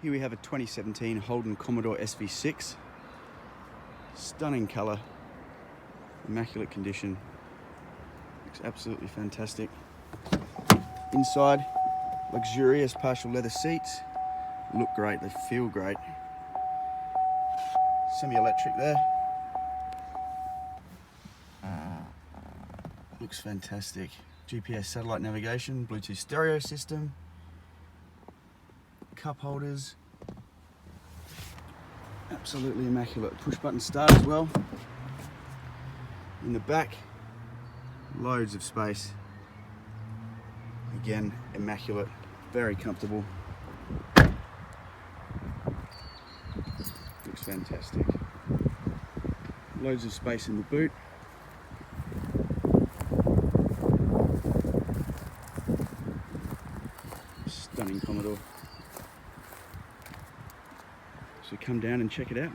Here we have a 2017 Holden Commodore SV6. Stunning colour, immaculate condition, looks absolutely fantastic. Inside, luxurious partial leather seats, look great, they feel great. Semi-electric there. Looks fantastic. GPS satellite navigation, Bluetooth stereo system, cup holders, absolutely immaculate. Push button start as well. In the back, loads of space. Again, immaculate, very comfortable. Looks fantastic. Loads of space in the boot. Stunning Commodore. So come down and check it out.